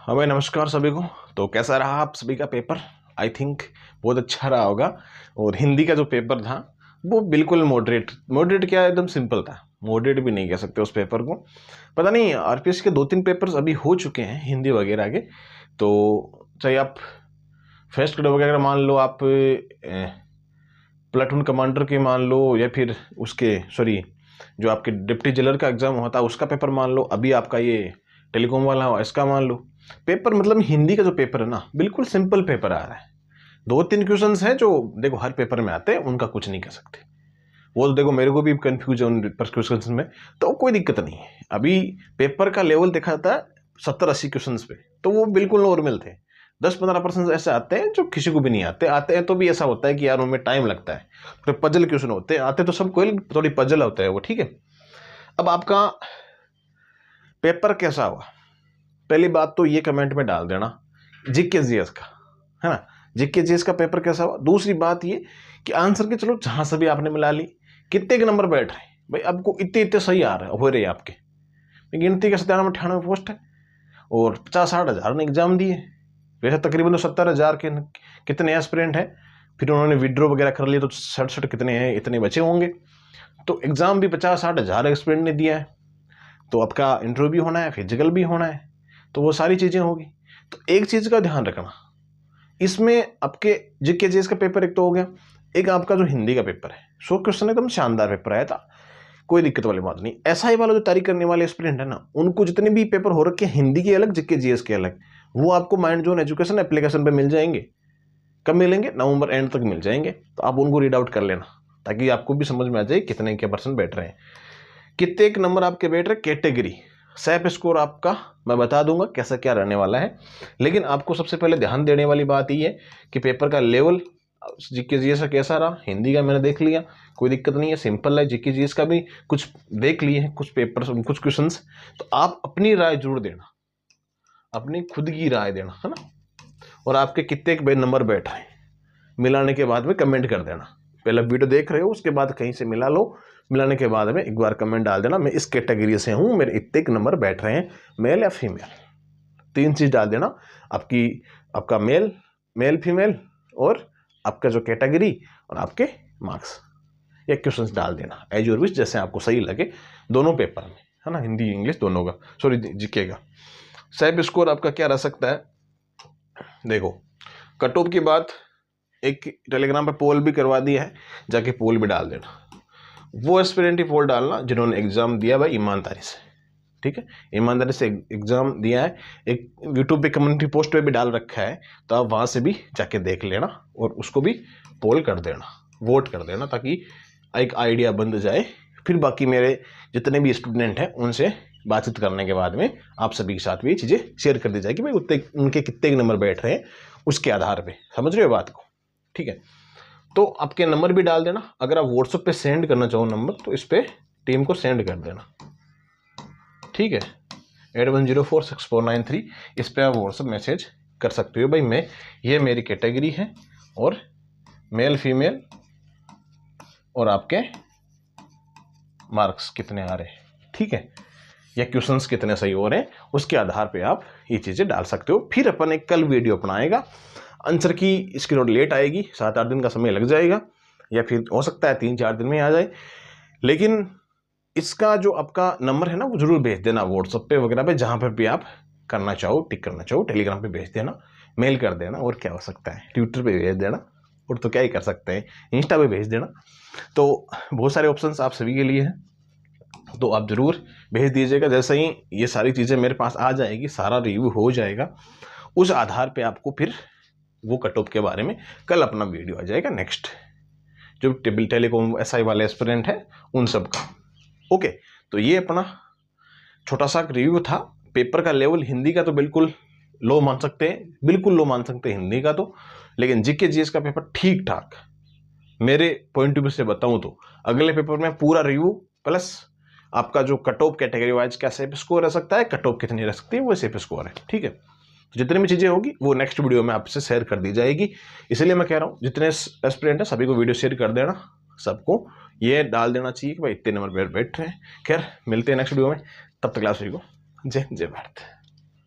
हाँ भाई, नमस्कार सभी को। तो कैसा रहा आप सभी का पेपर? आई थिंक बहुत अच्छा रहा होगा। और हिंदी का जो पेपर था वो बिल्कुल मॉडरेट मॉडरेट क्या, एकदम सिंपल था। मॉडरेट भी नहीं कह सकते उस पेपर को। पता नहीं, आरपीएस के 2-3 पेपर्स अभी हो चुके हैं हिंदी वगैरह के। तो चाहे आप फर्स्ट ग्रेड वगैरह मान लो, आप प्लाटून कमांडर के मान लो, या फिर उसके सॉरी जो आपके डिप्टी जेलर का एग्जाम होता है उसका पेपर मान लो, अभी आपका ये टेलीकॉम वाला हो इसका मान लो। पेपर मतलब हिंदी का जो पेपर है ना, बिल्कुल सिंपल पेपर आ रहा है। 2-3 क्वेश्चंस हैं जो देखो हर पेपर में आते हैं, उनका कुछ नहीं कर सकते। वो तो देखो मेरे को भी कंफ्यूज है उन क्वेश्चंस में, तो कोई दिक्कत नहीं है। अभी पेपर का लेवल देखा था 70-80 क्वेश्चंस पे, तो वो बिल्कुल नॉर्मल थे। 10-15% ऐसे आते हैं जो किसी को भी नहीं आते, आते हैं तो भी ऐसा होता है कि यार उनमें टाइम लगता है। तो पजल क्वेश्चन होते हैं, आते तो सब कोई थोड़ी पजल होता है वो, ठीक है। अब आपका पेपर कैसा हुआ, पहली बात तो ये कमेंट में डाल देना जीके जीएस का, है ना। जीके जीएस का पेपर कैसा हुआ। दूसरी बात ये कि आंसर के चलो जहां से भी आपने मिला ली, कितने के नंबर बैठ रहे भाई, आपको इतने इतने सही आ रहे हो रहे हैं आपके। गिनती के 97-98 पोस्ट है और 50-60 हज़ार ने एग्जाम दिए। वैसे तकरीबन तो 70,000 के कितने एस्पिरेंट हैं, फिर उन्होंने विड्रॉ वगैरह कर लिए तो 67 कितने हैं, इतने बचे होंगे। तो एग्जाम भी 50-60 हज़ार एस्पिरेंट ने दिया है। तो आपका इंटरव्यू भी होना है, फिजिकल भी होना है, तो वो सारी चीज़ें होगी। तो एक चीज़ का ध्यान रखना, इसमें आपके जीके जीएस का पेपर एक तो हो गया, एक आपका जो हिंदी का पेपर है 100 क्वेश्चन एकदम शानदार पेपर आया था, कोई दिक्कत वाली बात नहीं। एसआई वाला जो तैयारी करने वाले स्टूडेंट है ना, उनको जितने भी पेपर हो रखे हैं हिंदी के अलग जीके जीएस के अलग, वो आपको माइंड जोन एजुकेशन एप्लीकेशन पे मिल जाएंगे। कब मिलेंगे? नवंबर एंड तक मिल जाएंगे। तो आप उनको रीड आउट कर लेना ताकि आपको भी समझ में आ जाए कितने के परसेंट बैठ रहे हैं, कितने एक नंबर आपके बैठ रहे। कैटेगरी सैप स्कोर आपका मैं बता दूंगा कैसा क्या रहने वाला है, लेकिन आपको सबसे पहले ध्यान देने वाली बात ये है कि पेपर का लेवल जीके जीएस का कैसा रहा। हिंदी का मैंने देख लिया, कोई दिक्कत नहीं है, सिंपल है। जीके जीएस का भी कुछ देख लिए हैं, कुछ पेपर्स कुछ क्वेश्चंस। तो आप अपनी राय जरूर देना, अपनी खुद की राय देना, है ना। और आपके कितने नंबर बैठ रहे हैं मिलाने के बाद में कमेंट कर देना। पहले वीडियो देख रहे हो उसके बाद कहीं से मिला लो, मिलाने के बाद में एक बार कमेंट डाल देना, मैं इस कैटेगरी से हूँ, मेरे इतने नंबर बैठ रहे हैं, मेल या फीमेल। 3 चीज़ डाल देना, आपका मेल फीमेल और आपका जो कैटेगरी और आपके मार्क्स, या क्वेश्चंस डाल देना एज योर विश, जैसे आपको सही लगे दोनों पेपर में, है ना, हिंदी इंग्लिश दोनों का, सॉरी जीके का। सैप स्कोर आपका क्या रह सकता है, देखो कट ऑफ की बात एक टेलीग्राम पे पोल भी करवा दिया है, जाके पोल भी डाल देना। वो एस्पिरेंट ही पोल डालना जिन्होंने एग्जाम दिया भाई ईमानदारी से, ठीक है, ईमानदारी से एग्जाम दिया है। एक यूट्यूब पे कम्युनिटी पोस्ट पे भी डाल रखा है, तो आप वहाँ से भी जाके देख लेना और उसको भी पोल कर देना, वोट कर देना, ताकि एक आइडिया बन जाए। फिर बाकी मेरे जितने भी स्टूडेंट हैं उनसे बातचीत करने के बाद में आप सभी के साथ भी ये चीज़ें शेयर कर दी जाएगी भाई, उतने उनके कितने नंबर बैठ रहे हैं उसके आधार पर। समझ रहे हो बात को? ठीक है, तो आपके नंबर भी डाल देना। अगर आप व्हाट्सएप पे सेंड करना चाहो नंबर, तो इस पे टीम को सेंड कर देना, ठीक है। 81046493 इस पे आप व्हाट्सएप मैसेज कर सकते हो भाई, मैं ये मेरी कैटेगरी है और मेल फीमेल और आपके मार्क्स कितने आ रहे हैं, ठीक है, या क्वेश्चंस कितने सही हो रहे हैं, उसके आधार पे आप ये चीज़ें डाल सकते हो। फिर अपन एक कल वीडियो अपनाएगा, आंसर की इसकी नोट लेट आएगी, 7-8 दिन का समय लग जाएगा, या फिर हो सकता है 3-4 दिन में आ जाए। लेकिन इसका जो आपका नंबर है ना, वो जरूर भेज देना व्हाट्सएप पे वगैरह पे, जहाँ पर भी आप करना चाहो, टिक करना चाहो। टेलीग्राम पे भेज देना, मेल कर देना, और क्या हो सकता है, ट्विटर पे भेज देना, और तो क्या ही कर सकते हैं, इंस्टा पे भेज देना। तो बहुत सारे ऑप्शंस आप सभी के लिए हैं, तो आप जरूर भेज दीजिएगा। जैसे ही ये सारी चीज़ें मेरे पास आ जाएगी, सारा रिव्यू हो जाएगा, उस आधार पे आपको फिर वो कट ऑफ के बारे में कल अपना वीडियो आ जाएगा नेक्स्ट, जो टेलीकॉम एसआई वाले एस्पिरेंट है उन सब का। ओके, तो ये अपना छोटा सा रिव्यू था। पेपर का लेवल हिंदी का तो बिल्कुल लो मान सकते हैं, बिल्कुल लो मान सकते हैं हिंदी का तो, लेकिन जीके जीएस का पेपर ठीक ठाक मेरे पॉइंट ऑफ व्यू से बताऊं तो। अगले पेपर में पूरा रिव्यू प्लस आपका जो कट ऑफ कैटेगरी वाइज क्या सेफ स्कोर रह सकता है, कट ऑफ कितनी रह सकती है, वो सेफ स्कोर है, ठीक है। तो जितनी भी चीज़ें होगी वो नेक्स्ट वीडियो में आपसे शेयर कर दी जाएगी। इसलिए मैं कह रहा हूँ जितने एस्पिरेंट हैं सभी को वीडियो शेयर कर देना, सबको ये डाल देना चाहिए कि भाई इतने नंबर बैठ रहे हैं। खैर मिलते हैं नेक्स्ट वीडियो में, तब तक क्लास को जय जय भारत।